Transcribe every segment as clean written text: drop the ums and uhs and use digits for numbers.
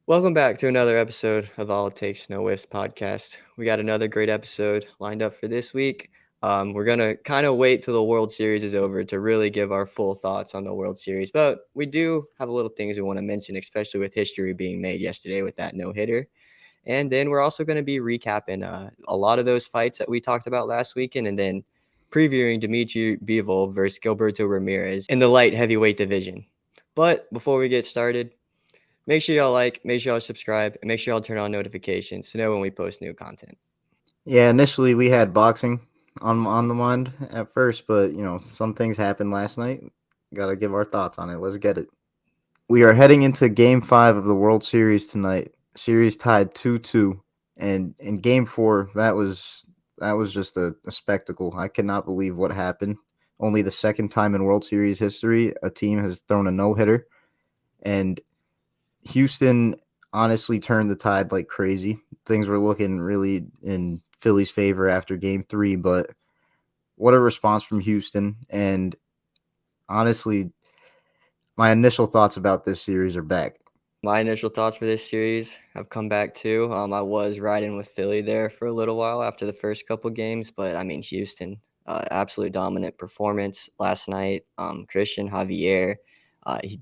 Welcome back to another episode of All It Takes to Know Whiffs podcast. We got another great episode lined up for this week. We're going to kind of wait till the World Series is over to really give our full thoughts on the World Series. But we do have a little things we want to mention, especially with history being made yesterday with that no-hitter. And then we're also going to be recapping a lot of those fights that we talked about last weekend and then previewing Dmitry Bivol versus Gilberto Ramirez in the light heavyweight division. But before we get started, make sure y'all like, make sure y'all subscribe, and make sure y'all turn on notifications to know when we post new content. Yeah, initially we had boxing on the mind at first, but some things happened last night. Got to give our thoughts on it. Let's get it. We are heading into Game 5 of the World Series tonight. Series tied 2-2, and in Game 4, that was just a spectacle. I cannot believe what happened. Only the second time in World Series history a team has thrown a no-hitter, and Houston honestly turned the tide like crazy. Things were looking really in Philly's favor after Game 3, but what a response from Houston. And honestly, my initial thoughts about this series are back. My initial thoughts for this series have come back too. I was riding with Philly there for a little while after the first couple games, but I mean Houston, absolute dominant performance last night. Christian Javier,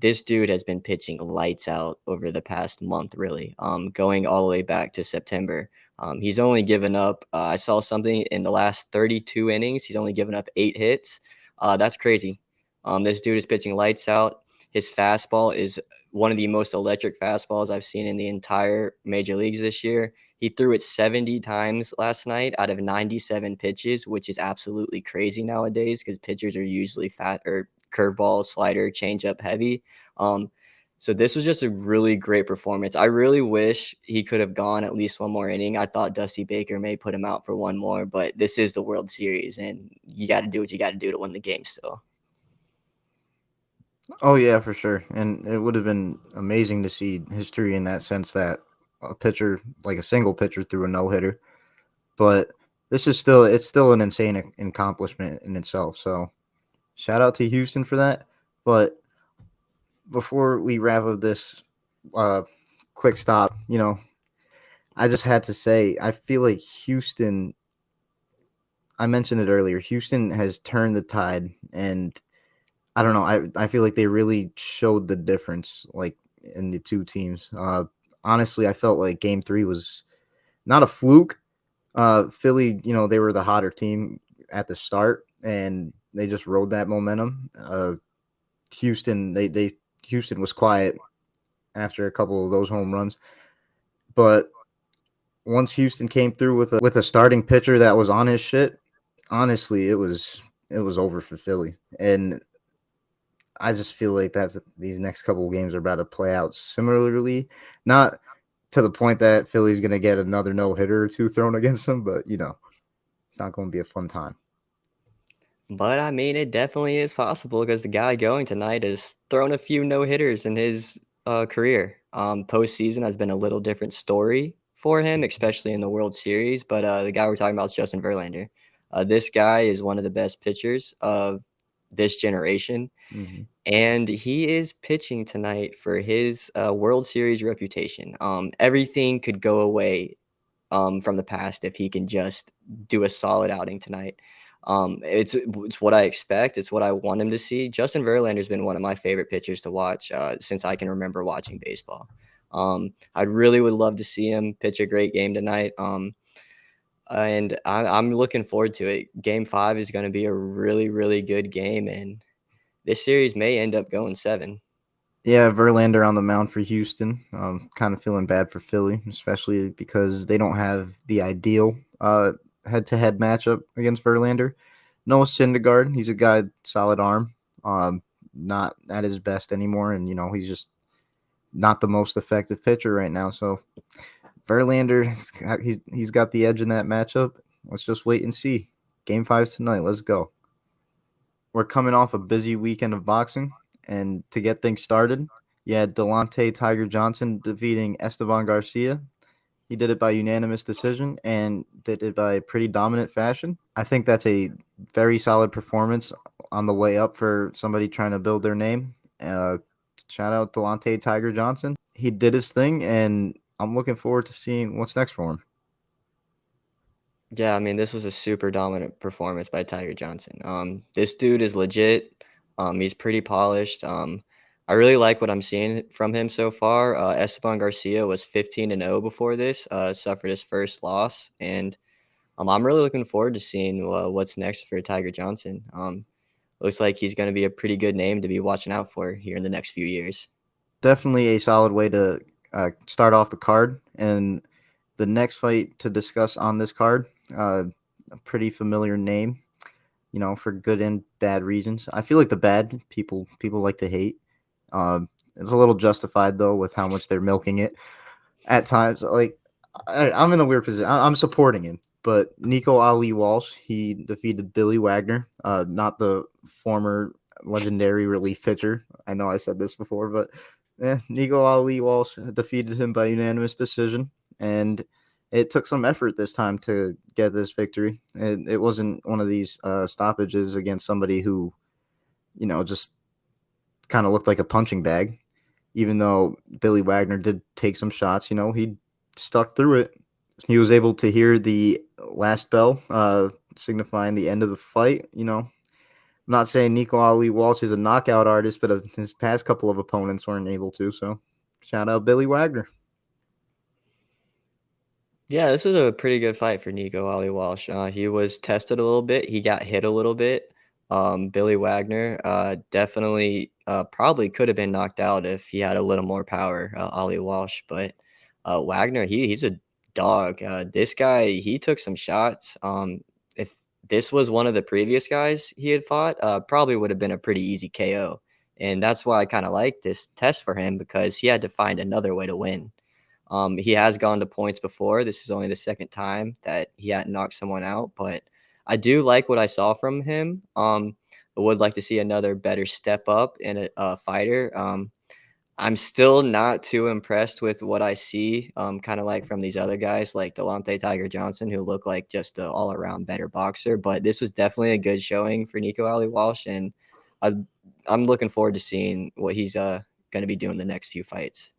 this dude has been pitching lights out over the past month, really. Going all the way back to September. He's only given up. I saw something in the last 32 innings. He's only given up 8 hits. That's crazy. This dude is pitching lights out. His fastball is one of the most electric fastballs I've seen in the entire major leagues this year. He threw it 70 times last night out of 97 pitches, which is absolutely crazy nowadays because pitchers are usually fat or curveball, slider, changeup heavy. So this was just a really great performance. I really wish he could have gone at least one more inning. I thought Dusty Baker may put him out for one more, but this is the World Series, and you got to do what you got to do to win the game still. Oh yeah, for sure. And it would have been amazing to see history in that sense that a pitcher, like a single pitcher, threw a no-hitter. But it's still an insane accomplishment in itself. So shout out to Houston for that. But before we wrap up this uh, quick stop, I just had to say, I feel like Houston, I mentioned it earlier, Houston has turned the tide, and I don't know, I feel like they really showed the difference, like, in the two teams. Honestly, I felt like Game 3 was not a fluke. Philly, they were the hotter team at the start, and they just rode that momentum. Houston was quiet after a couple of those home runs, but once Houston came through with a starting pitcher that was on his shit, honestly, it was over for Philly. And I just feel like that these next couple of games are about to play out similarly. Not to the point that Philly's going to get another no hitter or two thrown against them, but it's not going to be a fun time. But I mean, it definitely is possible because the guy going tonight has thrown a few no hitters in his career. Postseason has been a little different story for him, especially in the World Series. But the guy we're talking about is Justin Verlander. This guy is one of the best pitchers of this generation, and he is pitching tonight for his World Series reputation. Everything could go away from the past if he can just do a solid outing tonight. It's what I expect. It's what I want him to see. Justin Verlander's been one of my favorite pitchers to watch since I can remember watching baseball. I really would love to see him pitch a great game tonight. And I'm looking forward to it. Game 5 is going to be a really, really good game, and this series may end up going 7. Yeah, Verlander on the mound for Houston. Kind of feeling bad for Philly, especially because they don't have the ideal head-to-head matchup against Verlander. Noah Syndergaard, he's a guy, solid arm, not at his best anymore, and he's just not the most effective pitcher right now. So Verlander, he's got the edge in that matchup. Let's just wait and see. Game 5 tonight. Let's go. We're coming off a busy weekend of boxing, and to get things started, you had Delante Tiger Johnson defeating Esteban Garcia. He did it by unanimous decision and did it by pretty dominant fashion. I think that's a very solid performance on the way up for somebody trying to build their name. Shout out Delante Tiger Johnson. he did his thing, and I'm looking forward to seeing what's next for him. Yeah, I mean, this was a super dominant performance by Tiger Johnson. This dude is legit. He's pretty polished. I really like what I'm seeing from him so far. Esteban Garcia was 15-0 before this, suffered his first loss, and I'm really looking forward to seeing what's next for Tiger Johnson. Looks like he's going to be a pretty good name to be watching out for here in the next few years. Definitely a solid way to start off the card. And the next fight to discuss on this card, a pretty familiar name, for good and bad reasons. I feel like the bad people like to hate. It's a little justified though with how much they're milking it at times. Like I'm in a weird position. I'm supporting him, but Nico Ali Walsh, he defeated Billy Wagner, not the former legendary relief pitcher. I know I said this before, but Nico Ali Walsh defeated him by unanimous decision, and it took some effort this time to get this victory. It wasn't one of these stoppages against somebody who, just kind of looked like a punching bag. Even though Billy Wagner did take some shots, he stuck through it. He was able to hear the last bell, signifying the end of the fight. I'm not saying Nico Ali Walsh is a knockout artist, but his past couple of opponents weren't able to. So, shout out Billy Wagner. Yeah, this was a pretty good fight for Nico Ali Walsh. He was tested a little bit. He got hit a little bit. Billy Wagner definitely probably could have been knocked out if he had a little more power, Ali Walsh. But Wagner, he's a dog. This guy, he took some shots. If this was one of the previous guys he had fought, probably would have been a pretty easy KO. And that's why I kind of like this test for him because he had to find another way to win. He has gone to points before. This is only the second time that he hadn't knocked someone out, but I do like what I saw from him. I would like to see another better step up in a fighter. I'm still not too impressed with what I see, kind of like from these other guys like Delante Tiger Johnson, who look like just an all around better boxer. But this was definitely a good showing for Nico Ali Walsh, and I, I'm looking forward to seeing what he's going to be doing the next few fights.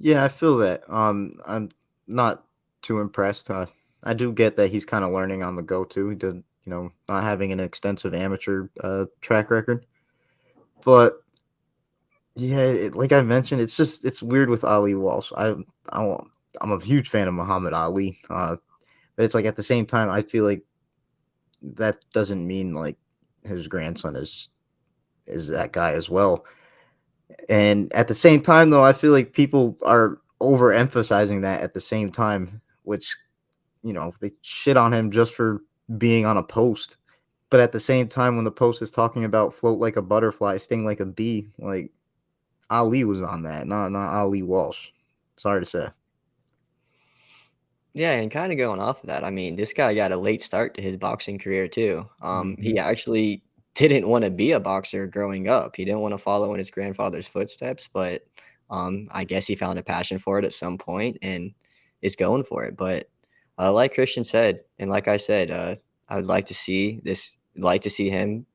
Yeah, I feel that. I'm not too impressed. I do get that he's kind of learning on the go too. He did, not having an extensive amateur track record, but yeah, like I mentioned, it's weird with Ali Walsh. I I'm a huge fan of Muhammad Ali. But it's like at the same time, I feel like that doesn't mean like his grandson is that guy as well. And at the same time, though, I feel like people are overemphasizing that at the same time, which they shit on him just for being on a post. But at the same time, when the post is talking about float like a butterfly, sting like a bee, like Ali was on that, not Ali Walsh. Sorry to say. Yeah, and kind of going off of that, I mean, this guy got a late start to his boxing career too. Hmm. He actually didn't want to be a boxer growing up. He didn't want to follow in his grandfather's footsteps, but I guess he found a passion for it at some point and is going for it. But like Christian said, and like I said, I would like to see him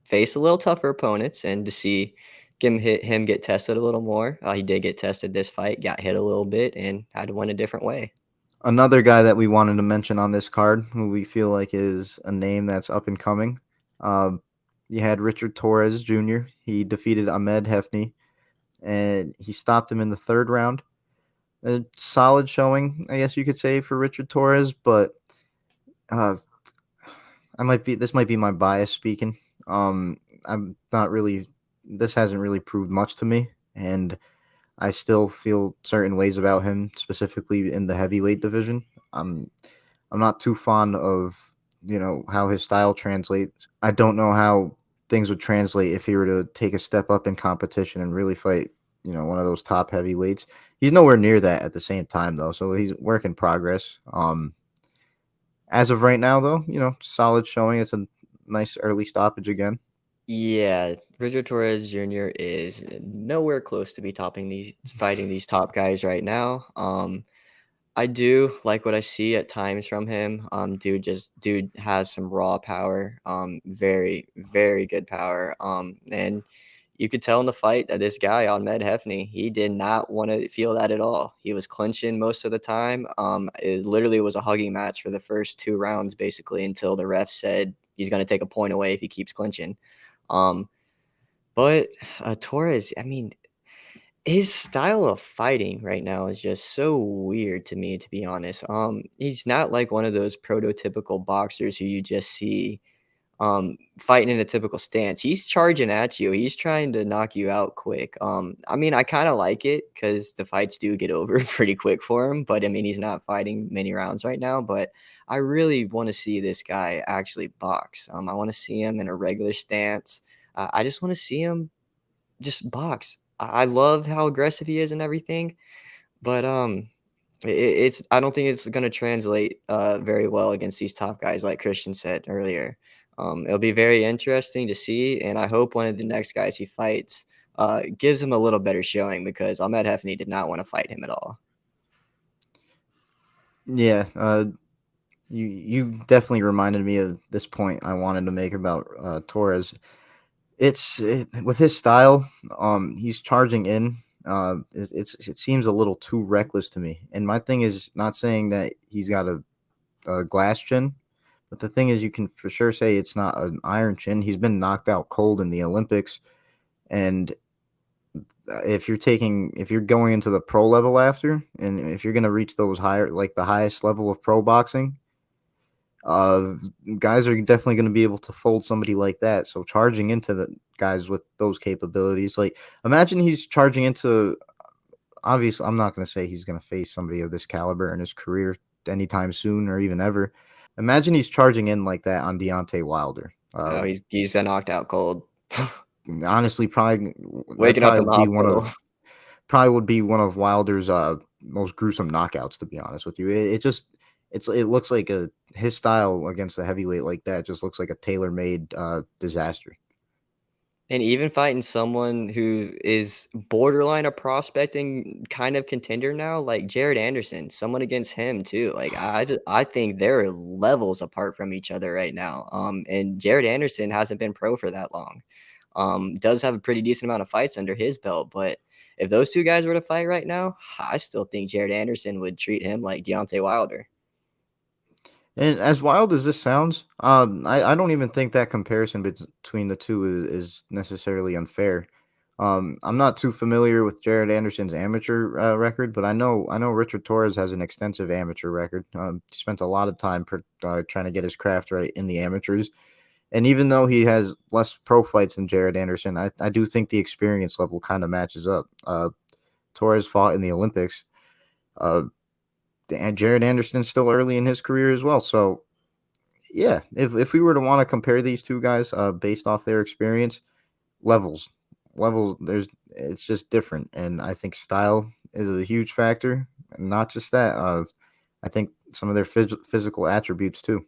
face a little tougher opponents and to see him get tested a little more. He did get tested this fight, got hit a little bit, and had to win a different way. Another guy that we wanted to mention on this card, who we feel like is a name that's up and coming. Um, you had Richard Torrez Jr. He defeated Ahmed Hefny, and he stopped him in the third round. A solid showing, I guess you could say, for Richard Torrez, but uh, this might be my bias speaking. I'm not really. This hasn't really proved much to me, and I still feel certain ways about him, specifically in the heavyweight division. I'm I'm not too fond of how his style translates. I don't know how things would translate if he were to take a step up in competition and really fight one of those top heavyweights. He's nowhere near that at the same time though, so he's work in progress. As of right now though, solid showing. It's a nice early stoppage again. Yeah, Richard Torrez Jr. is nowhere close to be fighting these top guys right now. I do like what I see at times from him. Dude has some raw power. Very, very good power. And you could tell in the fight that this guy on Med Hefney, he did not want to feel that at all. He was clinching most of the time. It literally was a hugging match for the first 2 rounds, basically, until the ref said he's going to take a point away if he keeps clinching. Um, but Torrez, I mean, his style of fighting right now is just so weird to me, to be honest. He's not like one of those prototypical boxers who you just see fighting in a typical stance. He's charging at you. He's trying to knock you out quick. I mean, I kind of like it because the fights do get over pretty quick for him. But I mean, he's not fighting many rounds right now. But I really want to see this guy actually box. I want to see him in a regular stance. I just want to see him just box. I love how aggressive he is and everything, but it's I don't think it's gonna translate very well against these top guys like Christian said earlier. It'll be very interesting to see, and I hope one of the next guys he fights gives him a little better showing because Ahmed Hefney did not want to fight him at all. Yeah, you definitely reminded me of this point I wanted to make about Torres. With his style, he's charging in. It seems a little too reckless to me. And my thing is not saying that he's got a glass chin, but the thing is, you can for sure say it's not an iron chin. He's been knocked out cold in the Olympics, and if you're going into the pro level after, and if you're gonna reach those higher, like the highest level of pro boxing, uh, guys are definitely going to be able to fold somebody like that. So charging into the guys with those capabilities, like imagine he's charging into. Obviously, I'm not going to say he's going to face somebody of this caliber in his career anytime soon or even ever. Imagine he's charging in like that on Deontay Wilder. Oh, he's got knocked out cold. Honestly, probably that Waking up in the hospital. probably would be one of Wilder's most gruesome knockouts. To be honest with you, it looks like his style against a heavyweight like that just looks like a tailor made disaster. And even fighting someone who is borderline a prospecting kind of contender now, like Jared Anderson, someone against him too. Like I think they're levels apart from each other right now. And Jared Anderson hasn't been pro for that long. Does have a pretty decent amount of fights under his belt, but if those two guys were to fight right now, I still think Jared Anderson would treat him like Deontay Wilder. And as wild as this sounds, I don't even think that comparison between the two is necessarily unfair. I'm not too familiar with Jared Anderson's amateur record, but I know Richard Torres has an extensive amateur record. He spent a lot of time trying to get his craft right in the amateurs, and even though he has less pro fights than Jared Anderson, I do think the experience level kind of matches up. Torres fought in the Olympics. Uh, and Jared Anderson's still early in his career as well. So yeah, if we were to want to compare these two guys based off their experience, levels, there's it's just different, and I think style is a huge factor. And not just that, I think some of their physical attributes too.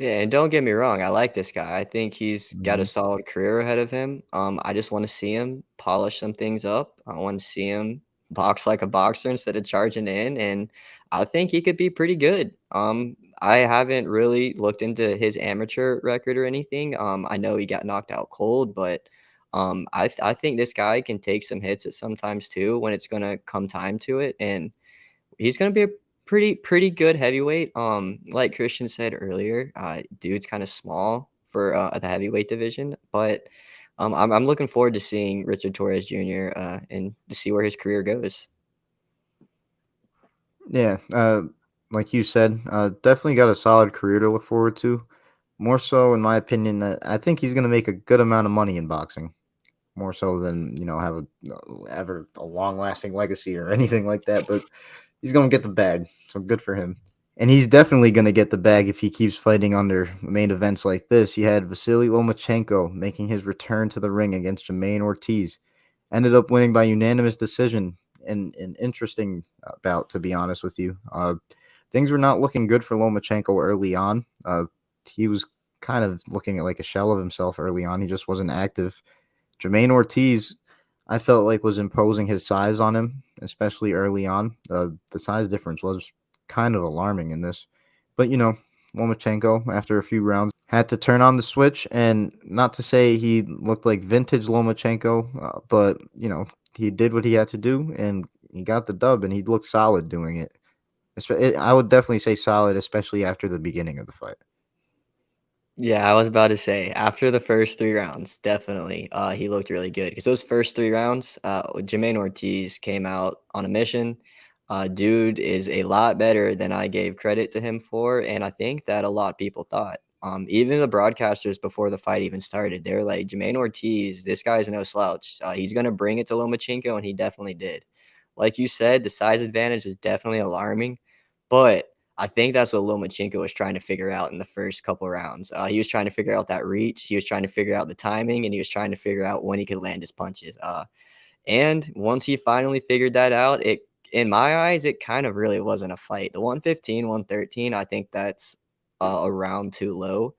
Yeah, and don't get me wrong, I like this guy. I think he's got a Hmm. solid career ahead of him. I just want to see him polish some things up. I want to see him box like a boxer instead of charging in, and I think he could be pretty good. I haven't really looked into his amateur record or anything. I know he got knocked out cold, but I think this guy can take some hits at sometimes too when it's gonna come time to it, and he's gonna be a pretty good heavyweight. Like Christian said earlier, dude's kind of small for the heavyweight division, but I'm looking forward to seeing Richard Torres Jr. And to see where his career goes. Yeah, like you said, definitely got a solid career to look forward to. More so, in my opinion, that I think he's going to make a good amount of money in boxing. More so than have ever a long lasting legacy or anything like that. But he's going to get the bag, so good for him. And he's definitely going to get the bag if he keeps fighting under main events like this. He had Vasyl Lomachenko making his return to the ring against Jamaine Ortiz. Ended up winning by unanimous decision in an interesting bout, to be honest with you. Things were not looking good for Lomachenko early on. He was kind of looking at like a shell of himself early on. He just wasn't active. Jamaine Ortiz, I felt like was imposing his size on him, especially early on. The size difference was kind of alarming in this, but Lomachenko after a few rounds. Had to turn on the switch, and not to say he looked like vintage Lomachenko, but he did what he had to do, and he got the dub, and he looked solid doing it. I would definitely say solid, especially after the beginning of the fight. Yeah, I was about to say after the first 3 rounds, definitely, he looked really good because those first 3 rounds, Jamaine Ortiz came out on a mission. Dude is a lot better than I gave credit to him for, and I think that a lot of people thought. Even the broadcasters before the fight even started, they're like, "Jamaine Ortiz, this guy's no slouch. He's gonna bring it to Lomachenko," and he definitely did. Like you said, the size advantage is definitely alarming, but I think that's what Lomachenko was trying to figure out in the first couple rounds. He was trying to figure out that reach, he was trying to figure out the timing, and he was trying to figure out when he could land his punches. And once he finally figured that out, it in my eyes, it kind of really wasn't a fight. The 115, 113, I think that's a round too low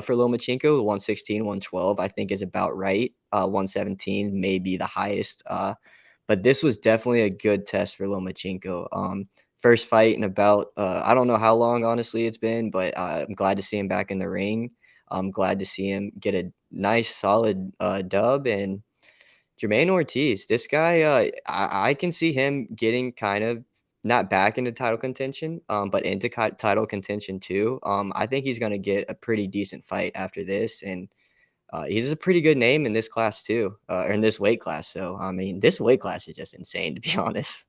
for Lomachenko. The 116, 112, I think is about right. 117 may be the highest. But this was definitely a good test for Lomachenko. First fight in about I don't know how long, honestly, it's been, but I'm glad to see him back in the ring. I'm glad to see him get a nice, solid dub. And Jamaine Ortiz, this guy, I can see him getting kind of not back into title contention, but into title contention too. I think he's going to get a pretty decent fight after this, and he's a pretty good name in this class too, or in this weight class. So I mean, this weight class is just insane, to be honest.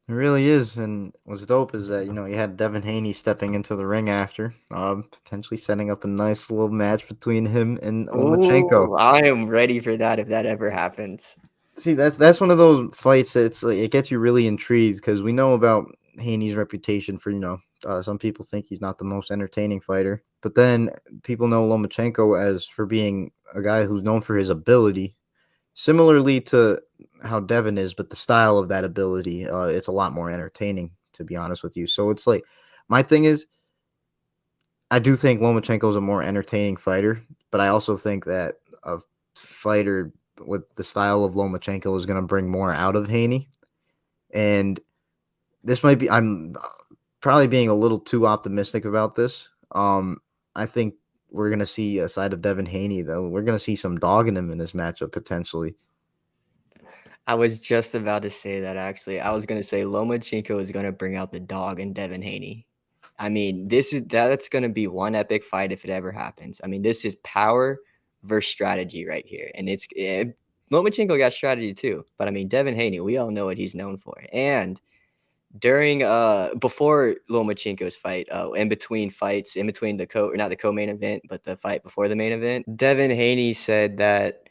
It really is, and what's dope is that you had Devin Haney stepping into the ring after, potentially setting up a nice little match between him and Lomachenko. Oh, I am ready for that if that ever happens. See, that's one of those fights that's like, it gets you really intrigued because we know about Haney's reputation for some people think he's not the most entertaining fighter, but then people know Lomachenko as for being a guy who's known for his ability, similarly to how Devin is, but the style of that ability, it's a lot more entertaining, to be honest with you. So it's like my thing is, I do think Lomachenko is a more entertaining fighter, but I also think that a fighter with the style of Lomachenko is going to bring more out of Haney. And this might be, I'm probably being a little too optimistic about this. I think we're going to see a side of Devin Haney, though. We're going to see some dog in him in this matchup potentially. I was just about to say that actually. I was gonna say Lomachenko is gonna bring out the dog in Devin Haney. I mean, that's gonna be one epic fight if it ever happens. I mean, this is power versus strategy right here, and Lomachenko got strategy too, but I mean, Devin Haney, we all know what he's known for. And during before Lomachenko's fight, in between fights, in between not the co-main event, but the fight before the main event, Devin Haney said that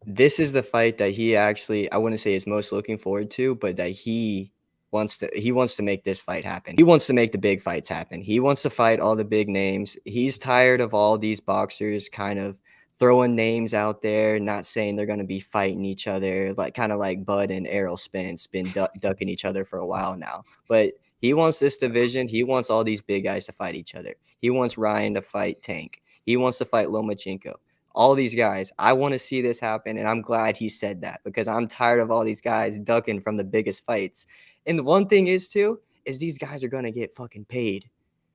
this is the fight that he actually, I wouldn't say is most looking forward to, but that he wants to make this fight happen. He wants to make the big fights happen. He wants to fight all the big names. He's tired of all these boxers kind of throwing names out there, not saying they're going to be fighting each other, like kind of like Bud and Errol Spence been ducking each other for a while now. But he wants this division. He wants all these big guys to fight each other. He wants Ryan to fight Tank. He wants to fight Lomachenko. All these guys. I want to see this happen, and I'm glad he said that because I'm tired of all these guys ducking from the biggest fights. And the one thing is too is these guys are going to get fucking paid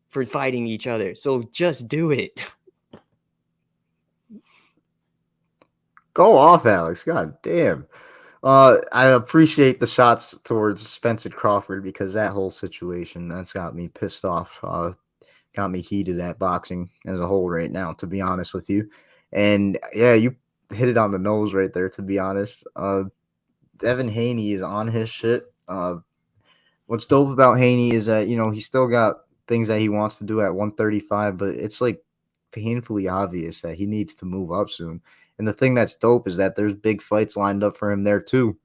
for fighting each other. So just do it. Go off, Alex. God damn. I appreciate the shots towards Spencer Crawford because that whole situation that's got me pissed off. Got me heated at boxing as a whole right now, to be honest with you. And yeah, you hit it on the nose right there, to be honest. Devin Haney is on his shit. What's dope about Haney is that, he's still got things that he wants to do at 135, but it's like painfully obvious that he needs to move up soon. And the thing that's dope is that there's big fights lined up for him there too.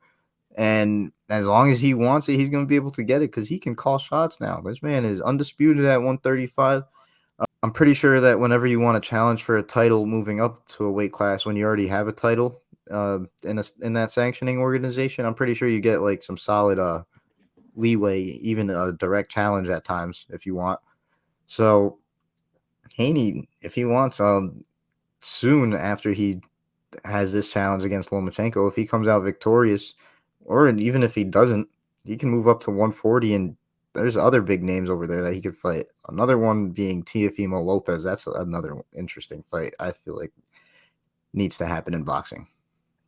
And as long as he wants it, he's going to be able to get it because he can call shots now. This man is undisputed at 135. I'm pretty sure that whenever you want to challenge for a title moving up to a weight class, when you already have a title in that sanctioning organization, I'm pretty sure you get like some solid leeway, even a direct challenge at times if you want. So Haney, if he wants, soon after he has this challenge against Lomachenko, if he comes out victorious, or even if he doesn't, he can move up to 140 and there's other big names over there that he could fight. Another one being Teofimo Lopez. That's another interesting fight. I feel like needs to happen in boxing.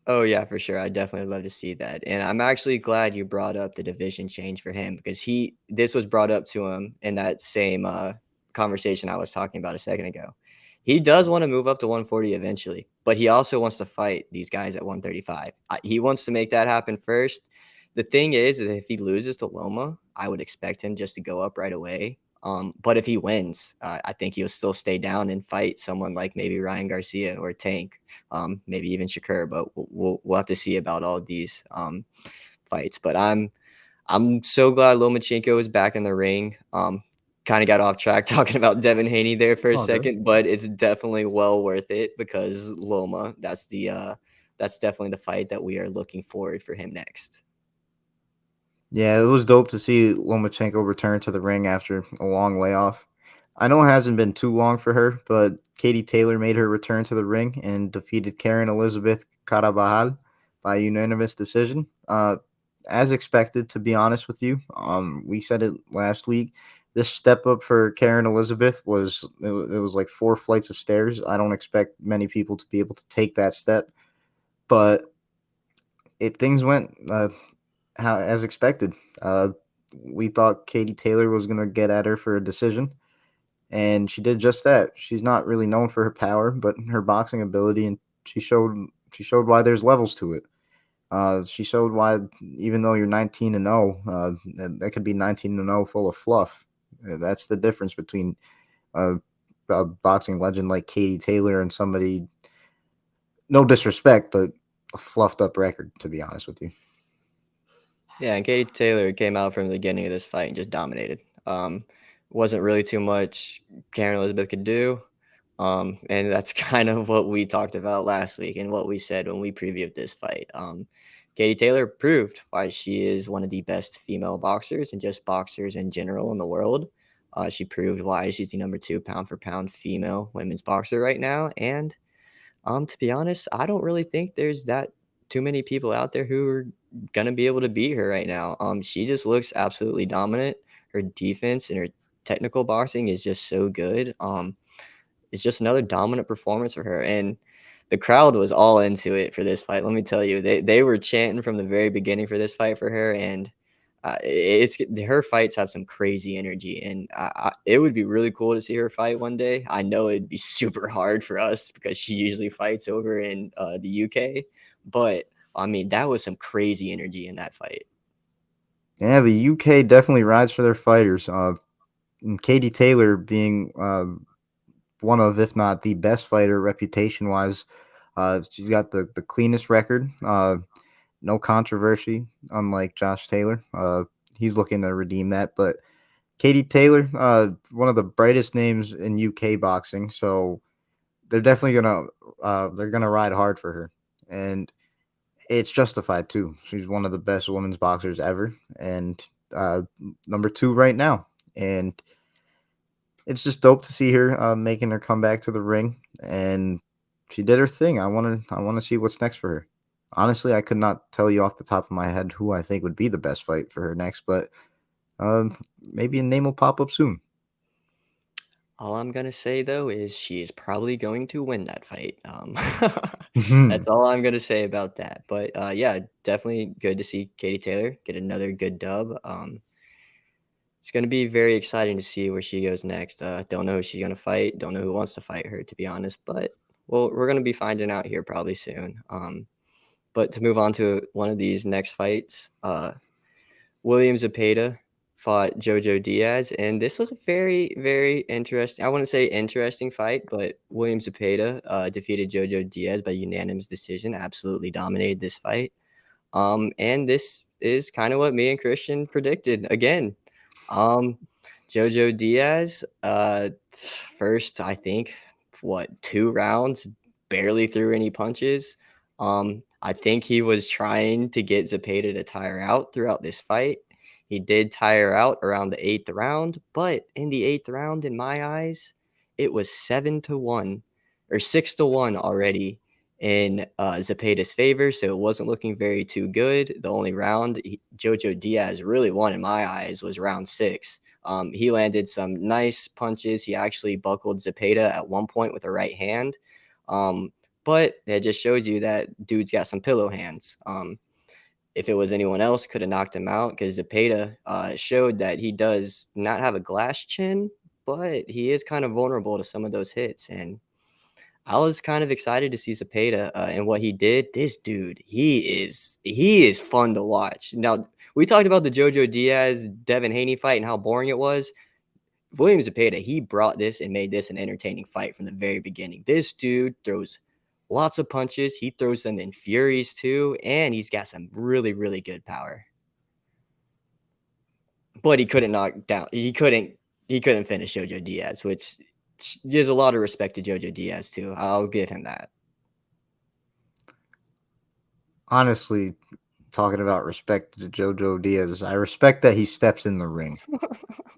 Oh yeah, for sure. I definitely love to see that. And I'm actually glad you brought up the division change for him because this was brought up to him in that same conversation I was talking about a second ago. He does want to move up to 140 eventually, but he also wants to fight these guys at 135. He wants to make that happen first. The thing is that if he loses to Loma, I would expect him just to go up right away. But if he wins, I think he'll still stay down and fight someone like maybe Ryan Garcia or Tank, maybe even Shakur. But we'll have to see about all these fights. But I'm so glad Lomachenko is back in the ring. Kind of got off track talking about Devin Haney there for a Oh, good. second, but it's definitely well worth it because Loma. That's definitely the fight that we are looking forward for him next. Yeah, it was dope to see Lomachenko return to the ring after a long layoff. I know it hasn't been too long for her, but Katie Taylor made her return to the ring and defeated Karen Elizabeth Carabajal by unanimous decision. As expected, to be honest with you, we said it last week. This step up for Karen Elizabeth was like 4 flights of stairs. I don't expect many people to be able to take that step, but things went as expected. Uh, we thought Katie Taylor was going to get at her for a decision, and she did just that. She's not really known for her power, but her boxing ability, and she showed why there's levels to it. She showed why even though you're 19-0, that could be 19-0 full of fluff. That's the difference between a boxing legend like Katie Taylor and somebody. No disrespect, but a fluffed up record. To be honest with you. Yeah, and Katie Taylor came out from the beginning of this fight and just dominated. Wasn't really too much Karen Elizabeth could do. And that's kind of what we talked about last week and what we said when we previewed this fight. Katie Taylor proved why she is one of the best female boxers and just boxers in general in the world. She proved why she's the number 2 pound for pound female women's boxer right now. And to be honest, I don't really think there's that too many people out there who are gonna be able to beat her right now. She just looks absolutely dominant. Her defense and her technical boxing is just so good. It's just another dominant performance for her, and the crowd was all into it for this fight. Let me tell you, they were chanting from the very beginning for this fight for her, and it's her fights have some crazy energy, and it would be really cool to see her fight one day. I know it'd be super hard for us because she usually fights over in the UK, but I mean that was some crazy energy in that fight. Yeah, the UK definitely rides for their fighters. And Katie Taylor being one of, if not the best fighter reputation wise. She's got the cleanest record, no controversy, unlike Josh Taylor. He's looking to redeem that. But Katie Taylor, one of the brightest names in UK boxing. So they're definitely gonna ride hard for her. And it's justified too. She's one of the best women's boxers ever, and number 2 right now. And it's just dope to see her making her comeback to the ring, and she did her thing. I want to see what's next for her. Honestly, I could not tell you off the top of my head who I think would be the best fight for her next, but maybe a name will pop up soon. All I'm gonna say though is she is probably going to win that fight. That's all I'm gonna say about that. But yeah, definitely good to see Katie Taylor get another good dub. It's gonna be very exciting to see where she goes next. Don't know who she's gonna fight. Don't know who wants to fight her, to be honest. But well, we're gonna be finding out here probably soon. But to move on to one of these next fights, William Zepeda fought Jojo Diaz, and this was a very, very interesting. I wouldn't say interesting fight, but William Zepeda defeated Jojo Diaz by unanimous decision. Absolutely dominated this fight. And this is kind of what me and Christian predicted again. Um, Jojo Diaz, first, I think, what, 2 rounds, barely threw any punches. I think he was trying to get Zepeda to tire out throughout this fight. He did tire out around the 8th round, but in the 8th round, in my eyes, it was 7-1 or 6-1 already. in Zepeda's favor, so it wasn't looking very too good. The only round Jojo Diaz really won in my eyes was round 6. He landed some nice punches. He actually buckled Zepeda at one point with a right hand. But it just shows you that dude's got some pillow hands. If it was anyone else, could have knocked him out, because Zepeda showed that he does not have a glass chin, but he is kind of vulnerable to some of those hits. And I was kind of excited to see Zepeda and what he did. This dude, he is fun to watch. Now, we talked about the Jojo Diaz Devin Haney fight and how boring it was. William Zepeda, he brought this and made this an entertaining fight from the very beginning. This dude throws lots of punches. He throws them in furies too, and he's got some really, really good power. But he couldn't knock down. He couldn't finish Jojo Diaz, which gives a lot of respect to Jojo Diaz too. I'll give him that. Honestly, talking about respect to Jojo Diaz, I respect that he steps in the ring.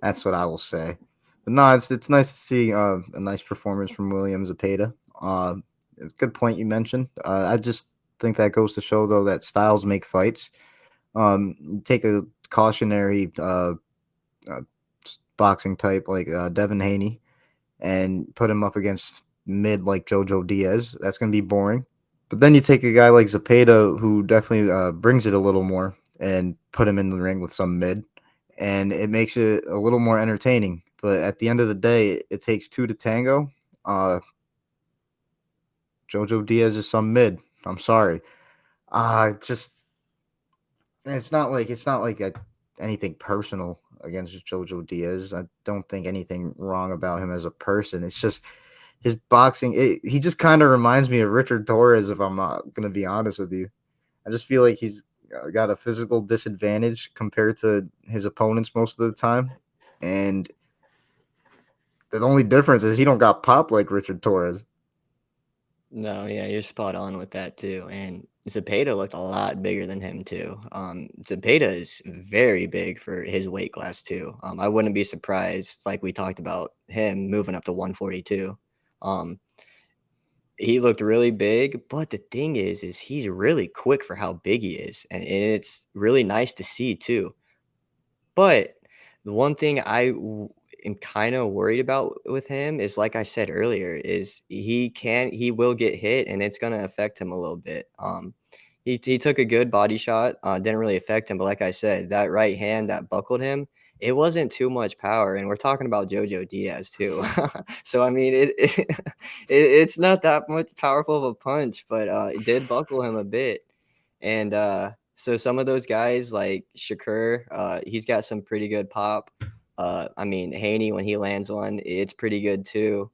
That's what I will say. But no, it's nice to see a nice performance from William Zepeda. It's a good point you mentioned. I just think that goes to show, though, that styles make fights. Take a cautionary boxing type like Devin Haney and put him up against mid like Jojo Diaz. That's going to be boring. But then you take a guy like Zepeda, who definitely brings it a little more, and put him in the ring with some mid, and it makes it a little more entertaining. But at the end of the day, it takes two to tango. Jojo Diaz is some mid. I'm sorry. Just it's not like anything personal against Jojo Diaz. I don't think anything wrong about him as a person. It's just his boxing. He just kind of reminds me of Richard Torrez, if I'm not going to be honest with you. I just feel like he's got a physical disadvantage compared to his opponents most of the time. And the only difference is he don't got popped like Richard Torrez. No, yeah, you're spot on with that too. And Zepeda looked a lot bigger than him too. Zepeda is very big for his weight class too. I wouldn't be surprised, like we talked about him moving up to 142. Um, he looked really big, but the thing is he's really quick for how big he is, and it's really nice to see too. But the one thing am kind of worried about with him is, like I said earlier, is he will get hit, and it's gonna affect him a little bit. He took a good body shot, didn't really affect him, but like I said, that right hand that buckled him, it wasn't too much power, and we're talking about Jojo Diaz too. So I mean, it's not that much powerful of a punch, but it did buckle him a bit. And so some of those guys like Shakur, he's got some pretty good pop. I mean, Haney, when he lands one, it's pretty good too.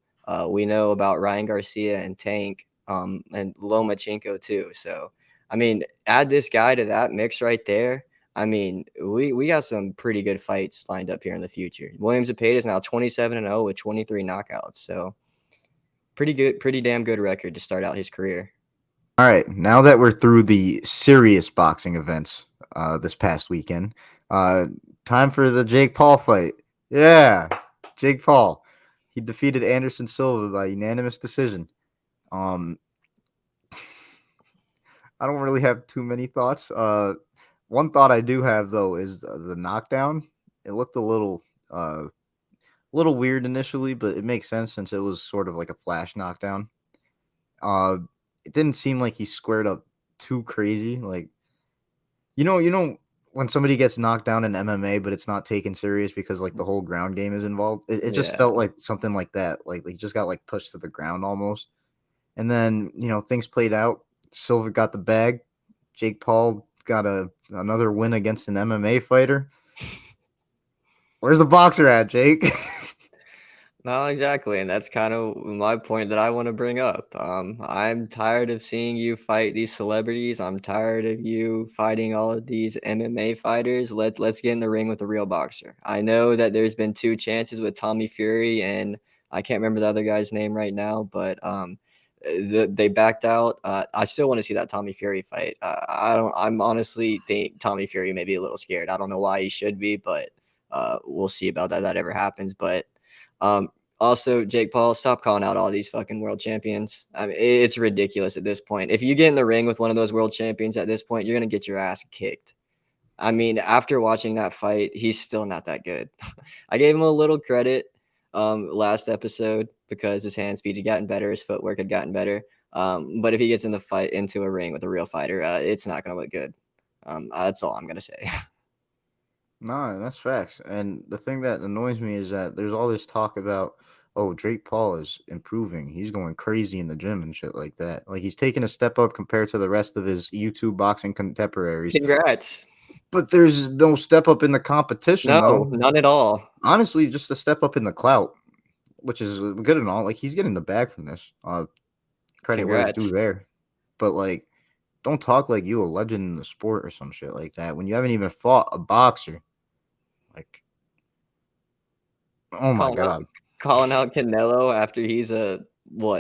We know about Ryan Garcia and Tank, and Lomachenko too. So, I mean, add this guy to that mix right there. I mean, we got some pretty good fights lined up here in the future. William Zepeda is now 27-0 with 23 knockouts. So, pretty damn good record to start out his career. All right, now that we're through the serious boxing events this past weekend, time for the Jake Paul fight. Yeah, Jake Paul. He defeated Anderson Silva by unanimous decision. I don't really have too many thoughts. One thought I do have, though, is the knockdown. It looked a little weird initially, but it makes sense since it was sort of like a flash knockdown. It didn't seem like he squared up too crazy. Like, you know, when somebody gets knocked down in MMA, but it's not taken serious because like the whole ground game is involved. It just Yeah. felt like something like that. Like he just got like pushed to the ground almost. And then, things played out. Silva got the bag. Jake Paul got another win against an MMA fighter. Where's the boxer at, Jake? No, exactly, and that's kind of my point that I want to bring up. I'm tired of seeing you fight these celebrities. I'm tired of you fighting all of these MMA fighters. Let's get in the ring with a real boxer. I know that there's been two chances with Tommy Fury, and I can't remember the other guy's name right now, but they backed out. I still want to see that Tommy Fury fight. I don't. I'm honestly think Tommy Fury may be a little scared. I don't know why he should be, but we'll see about that. That ever happens, but. Um, Also, Jake Paul, stop calling out all these fucking world champions. I mean, it's ridiculous at this point. If you get in the ring with one of those world champions at this point, you're gonna get your ass kicked. I mean, after watching that fight, he's still not that good. I gave him a little credit last episode because his hand speed had gotten better, his footwork had gotten better. But if he gets in the fight into a ring with a real fighter, it's not gonna look good. That's all I'm gonna say. No, that's facts. And the thing that annoys me is that there's all this talk about, oh, Drake Paul is improving. He's going crazy in the gym and shit like that. Like he's taking a step up compared to the rest of his YouTube boxing contemporaries. Congrats. But there's no step up in the competition, No, though. none at all. Honestly, just a step up in the clout, which is good and all. Like he's getting the bag from this. Credit where it's due Congrats. there. But like, don't talk like you a legend in the sport or some shit like that when you haven't even fought a boxer. Like, oh my Calling out, god. calling out Canelo after he's a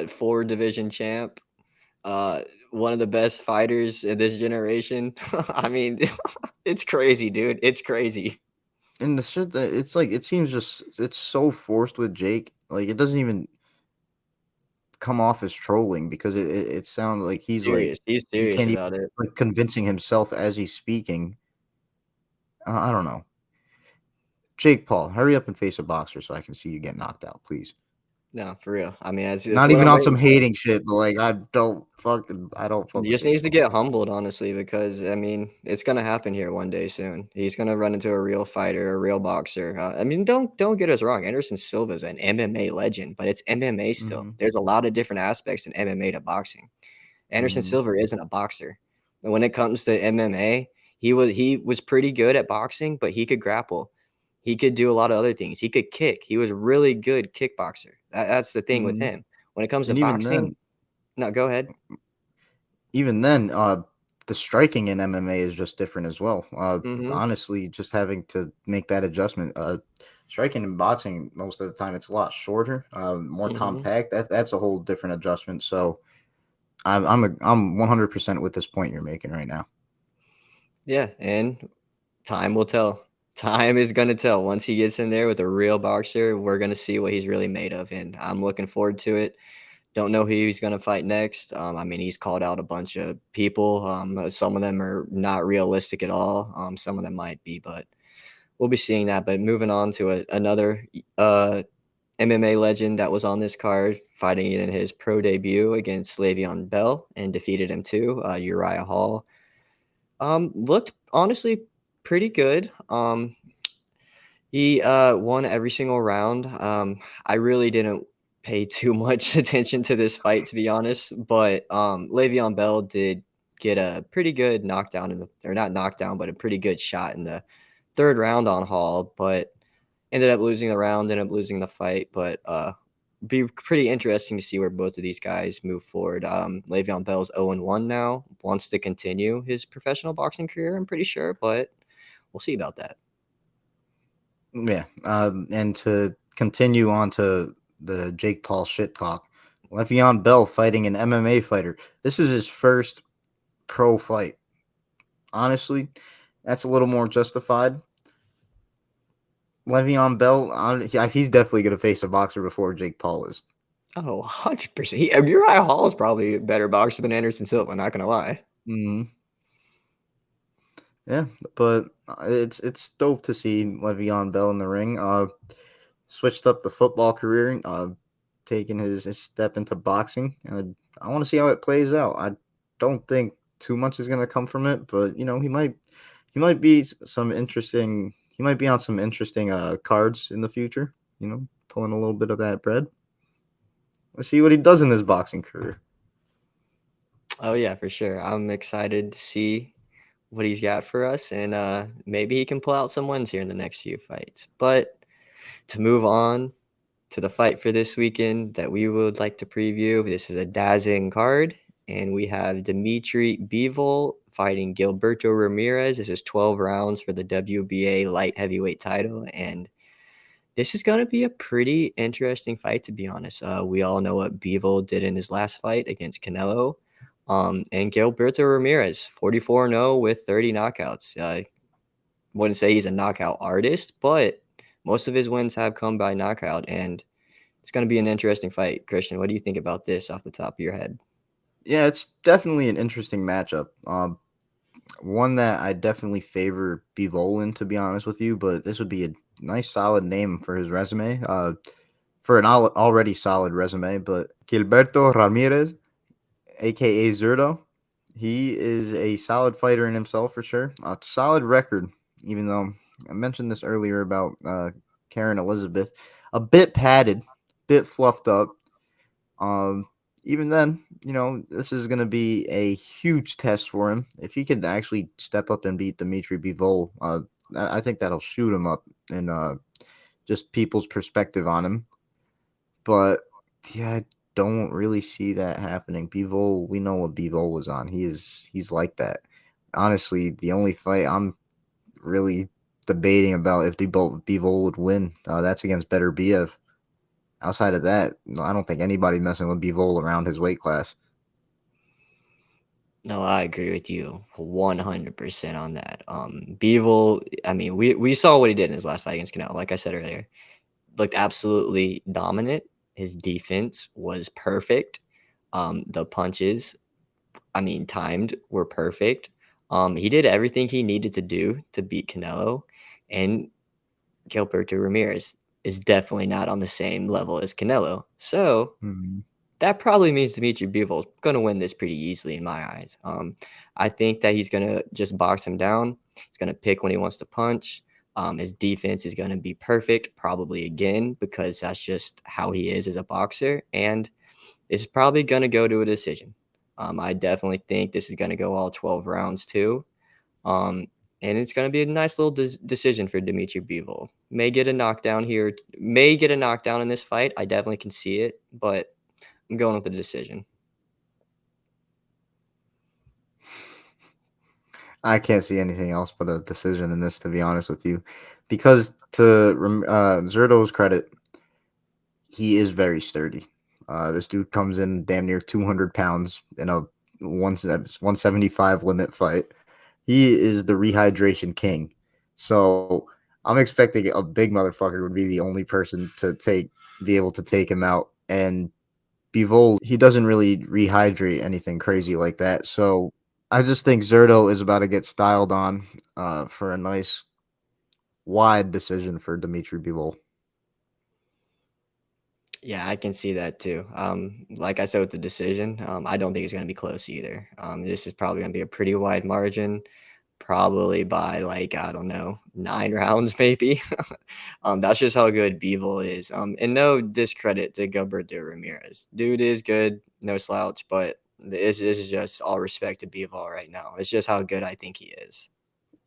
4 division champ. Uh, One of the best fighters in this generation. I mean, it's crazy, dude. It's crazy. And the shit that it's like, it seems just it's so forced with Jake. Like, it doesn't even come off as trolling because it sounds like Serious. He's he serious can't even about it. like convincing himself as he's speaking. I don't know. Jake Paul, hurry up and face a boxer so I can see you get knocked out, please. No, for real. I mean, that's Not what even I'm on some waiting for. hating shit, but like I don't fuck He with just Jake needs to Paul. get humbled, honestly, because I mean, it's gonna happen here one day soon. He's gonna run into a real fighter, a real boxer. I mean, don't get us wrong. Anderson Silva is an MMA legend, but it's MMA still. Mhm. There's a lot of different aspects in MMA to boxing. Anderson Mhm. Silva isn't a boxer. And when it comes to MMA, he was pretty good at boxing, but he could grapple. He could do a lot of other things. He could kick. He was a really good kickboxer. That's the thing with Mhm. him. When it comes to And boxing, no, go ahead. even then, the striking in MMA is just different as well. Mhm. Honestly, just having to make that adjustment. Striking in boxing most of the time it's a lot shorter, more Mhm. compact. That's a whole different adjustment. So I'm 100% with this point you're making right now. Yeah, and time will tell. Time is gonna tell. Once he gets in there with a real boxer, we're gonna see what he's really made of, and I'm looking forward to it. Don't know who he's gonna fight next. I mean, he's called out a bunch of people. Some of them are not realistic at all. Some of them might be, but we'll be seeing that. But moving on to another MMA legend that was on this card, fighting in his pro debut against Le'Veon Bell and defeated him too. Uriah Hall. Looked honestly pretty good. He won every single round. I really didn't pay too much attention to this fight, to be honest, but Le'Veon Bell did get a pretty good knockdown or not knockdown, but a pretty good shot in the third round on Hall, but ended up losing the round, ended up losing the fight. But be pretty interesting to see where both of these guys move forward. Le'Veon Bell's 0-1 now, wants to continue his professional boxing career, I'm pretty sure, but we'll see about that. Yeah. And to continue on to the Jake Paul shit talk, Le'Veon Bell fighting an MMA fighter. This is his first pro fight. Honestly, that's a little more justified. Le'Veon Bell, he's definitely going to face a boxer before Jake Paul is. Oh, 100%. Uriah Hall is probably a better boxer than Anderson Silva, not gonna lie. Mm-hmm. Yeah, but it's dope to see Le'Veon Bell in the ring. Switched up the football career, taking his step into boxing. I want to see how it plays out. I don't think too much is going to come from it, but he might be some interesting. He might be on some interesting cards in the future. Pulling a little bit of that bread. Let's see what he does in his boxing career. Oh yeah, for sure. I'm excited to see what he's got for us, and maybe he can pull out some wins here in the next few fights. But to move on to the fight for this weekend that we would like to preview, this is a dazzling card, and we have Dmitry Bivol fighting Gilberto Ramirez. This is 12 rounds for the WBA light heavyweight title, and this is going to be a pretty interesting fight, to be honest. We all know what Bivol did in his last fight against Canelo. And Gilberto Ramirez, 44-0 with 30 knockouts. Wouldn't say he's a knockout artist, but most of his wins have come by knockout. And It's going to be an interesting fight. Christian, what do you think about this off the top of your head? Yeah, it's definitely an interesting matchup. One that I definitely favor Bivol in, to be honest with you, but this would be a nice solid name for his resume. For an already solid resume, but Gilberto Ramirez, aka Zurdo, he is a solid fighter in himself for sure. A solid record, even though I mentioned this earlier about Karen Elizabeth, a bit padded, bit fluffed up. Um, Even then, this is going to be a huge test for him. If he can actually step up and beat Dmitry Bivol, I think that'll shoot him up in just people's perspective on him. But yeah, I don't really see that happening. Bivol, we know what Bivol was on. He's like that. Honestly, the only fight I'm really debating about if Bivol would win, that's against Better Biev. Outside of that, I don't think anybody messing with Bivol around his weight class. No, I agree with you 100% on that. Bivol, I mean, we saw what he did in his last fight against Canelo. Like I said earlier, looked absolutely dominant. His defense was perfect. The punches, I mean, timed were perfect. He did everything he needed to do to beat Canelo, and Gilberto Ramirez is definitely not on the same level as Canelo. So Mm-hmm. that probably means Dmitry Bivol is going to win this pretty easily in my eyes. I think that he's going to just box him down. He's going to pick when he wants to punch. His defense is going to be perfect, probably again, because that's just how he is as a boxer. And this is probably going to go to a decision. I definitely think this is going to go all 12 rounds too. Um, and it's going to be a nice little decision for Dmitry Bivol. May get a knockdown here. May get a knockdown in this fight. I definitely can see it, but I'm going with the decision. I can't see anything else but a decision in this, to be honest with you, because to Zurdo's credit, he is very sturdy. This dude comes in damn near 200 pounds in a 175 limit fight. He is the rehydration king. So I'm expecting a big motherfucker would be the only person to be able to take him out. And Bivol, he doesn't really rehydrate anything crazy like that. So I just think Zurdo is about to get styled on for a nice wide decision for Dmitry Bivol. Yeah, I can see that too. Like I said with the decision, I don't think it's going to be close either. This is probably going to be a pretty wide margin, probably by like, I don't know, 9 rounds maybe. That's just how good Bivol is. And no discredit to Gilberto Ramirez. Dude is good, no slouch, but this is just all respect to Bivol right now. It's just how good I think he is.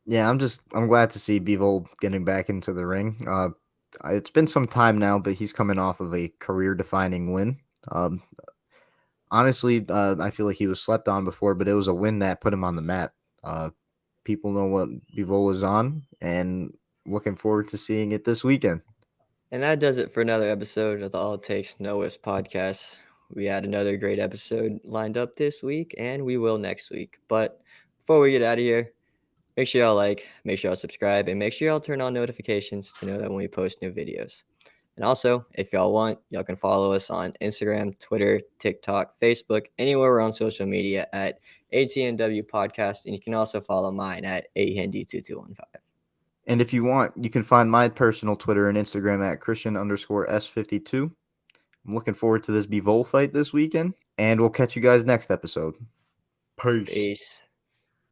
Yeah, I'm glad to see Bivol getting back into the ring. It's been some time now, but he's coming off of a career-defining win. Um, Honestly, I feel like he was slept on before, but it was a win that put him on the map. People know what Bivol was on, and looking forward to seeing it this weekend. And that does it for another episode of the All It Takes No Whiffs podcast. We had another great episode lined up this week, and we will next week. But before we get out of here, make sure y'all like, make sure y'all subscribe, and make sure y'all turn on notifications to know that when we post new videos. And also, if y'all want, y'all can follow us on Instagram, Twitter, TikTok, Facebook, anywhere we're on social media at ATNW Podcast. And you can also follow mine at AHandy2215. And if you want, you can find my personal Twitter and Instagram at Christian_S52. I'm looking forward to this Bivol fight this weekend, and we'll catch you guys next episode. Peace. Peace.